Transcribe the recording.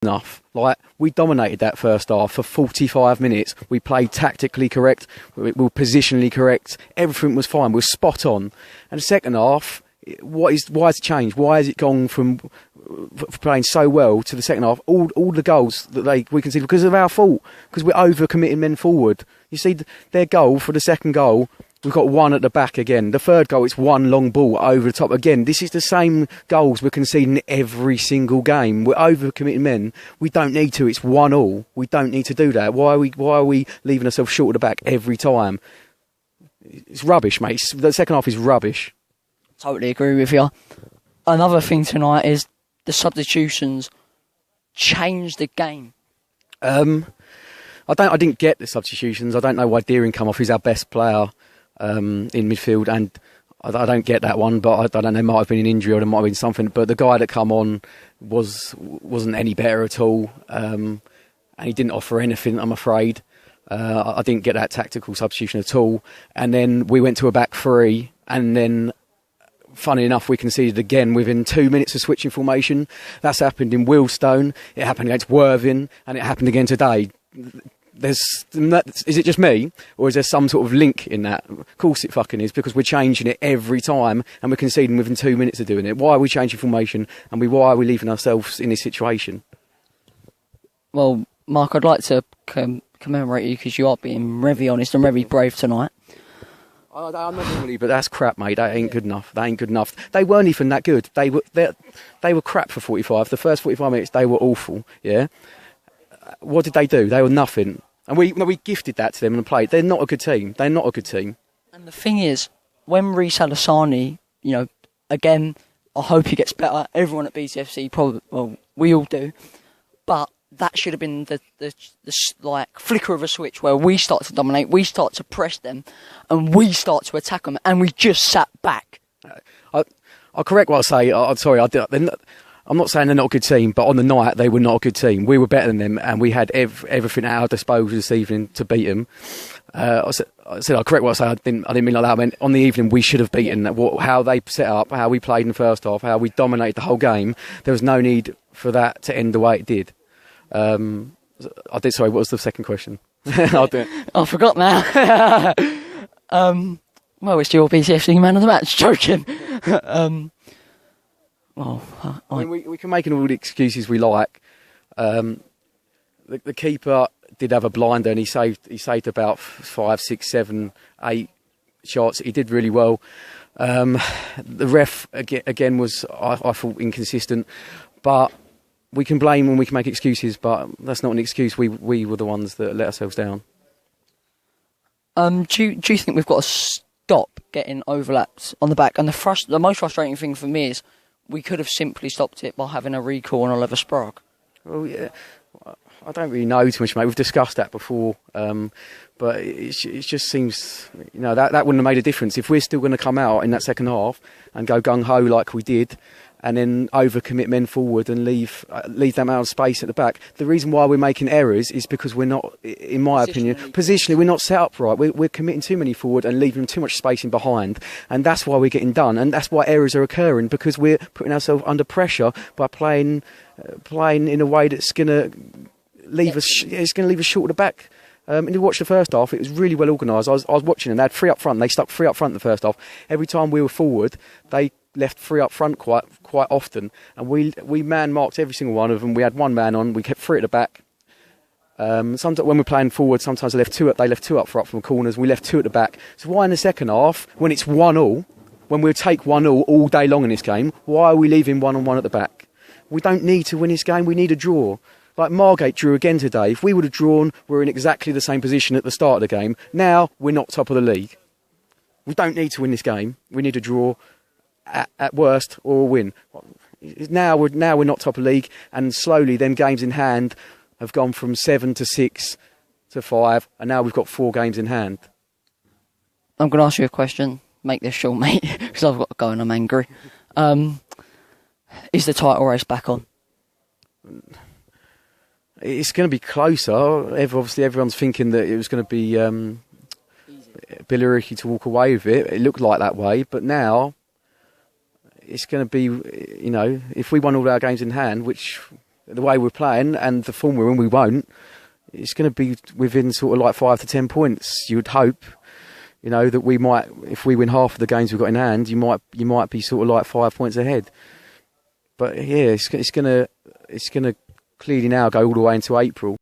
enough. Like, we dominated that first half for 45 minutes. We played tactically correct. We were positionally correct. Everything was fine. We were spot on. And the second half, why has it changed? Why has it gone from playing so well to the second half? All the goals that we conceded because of our fault. Because we're over-committing men forward. You see, their goal for the second goal, we've got one at the back again. The third goal, it's one long ball over the top. Again, this is the same goals we're conceding every single game. We're over-committing men. We don't need to. It's 1-1. We don't need to do that. Why are we leaving ourselves short at the back every time? It's rubbish, mate. The second half is rubbish. Totally agree with you. Another thing tonight is the substitutions changed the game. I didn't get the substitutions. I don't know why Deering come off. He's our best player in midfield, and I don't get that one. But I don't know. There might have been an injury or there might have been something. But the guy that come on wasn't any better at all, and he didn't offer anything, I'm afraid. I didn't get that tactical substitution at all. And then we went to a back three, and then, funny enough, we conceded again within 2 minutes of switching formation. That's happened in Wealdstone, it happened against Worthing, and it happened again today. Is it just me, or is there some sort of link in that? Of course it fucking is, because we're changing it every time, and we're conceding within 2 minutes of doing it. Why are we changing formation, and why are we leaving ourselves in this situation? Well, Mark, I'd like to commemorate you because you are being very honest and very brave tonight. I'm not normally, but that's crap, mate. That ain't good enough. They weren't even that good. They were crap for 45. The first 45 minutes, they were awful. Yeah. What did they do? They were nothing. And we gifted that to them and played. They're not a good team. And the thing is, when Reece Alasani, again, I hope he gets better. Everyone at BTFC probably, well, we all do. But that should have been the flicker of a switch where we start to dominate, we start to press them, and we start to attack them, and we just sat back. I'll correct what I say. I'm sorry. I'm not saying they're not a good team, but on the night they were not a good team. We were better than them, and we had everything at our disposal this evening to beat them. I said I'll correct what I say. I didn't mean like that. I meant on the evening we should have beaten. How they set up, how we played in the first half, how we dominated the whole game. There was no need for that to end the way it did. Sorry, what was the second question? I'll do it. I forgot now. Well, it's your BTFC man of the match. Joking. We can make all the excuses we like. The keeper did have a blinder, and he saved about 5, 6, 7, 8 shots. He did really well. The ref again was, I thought, inconsistent, but we can blame and we can make excuses, but that's not an excuse. We were the ones that let ourselves down. Do you think we've got to stop getting overlaps on the back? And the most frustrating thing for me is we could have simply stopped it by having a recall on Oliver Sprague. Well, yeah, I don't really know too much, mate. We've discussed that before, but it just seems, that wouldn't have made a difference. If we're still going to come out in that second half and go gung-ho like we did, and then overcommit men forward and leave them out of space at the back. The reason why we're making errors is because we're not, in my opinion, positionally we're not set up right. We're committing too many forward and leaving too much space in behind, and that's why we're getting done, and that's why errors are occurring, because we're putting ourselves under pressure by playing in a way that's going to leave us. It's going to leave us short of the back. And you watch the first half, it was really well organised. I was watching, and they had 3 up front. They stuck 3 up front in the first half. Every time we were forward, they left 3 up front quite often, and we man marked every single one of them. We had 1 man on. We kept 3 at the back. Sometimes when we're playing forward, sometimes they left 2 up front from the corners. We left 2 at the back. So why in the second half, when it's 1-1, when we'll take 1-1 all day long in this game, why are we leaving 1-on-1 at the back? We don't need to win this game. We need a draw. Like Margate drew again today. If we would have drawn, we're in exactly the same position at the start of the game. Now we're not top of the league. We don't need to win this game. We need a draw at worst, or a win. Now we're not top of the league, and slowly them games in hand have gone from 7 to 6 to 5, and now we've got 4 games in hand. I'm going to ask you a question. Make this short, mate, because I've got to go and I'm angry. Is the title race back on? It's going to be closer. Obviously, everyone's thinking that it was going to be Billericay to walk away with it. It looked like that way, but now it's going to be, if we won all our games in hand, which the way we're playing and the form we're in, we won't. It's going to be within sort of like 5 to 10 points. You would hope, that we might, if we win half of the games we've got in hand, you might be sort of like 5 points ahead. But yeah, it's going to clearly now go all the way into April.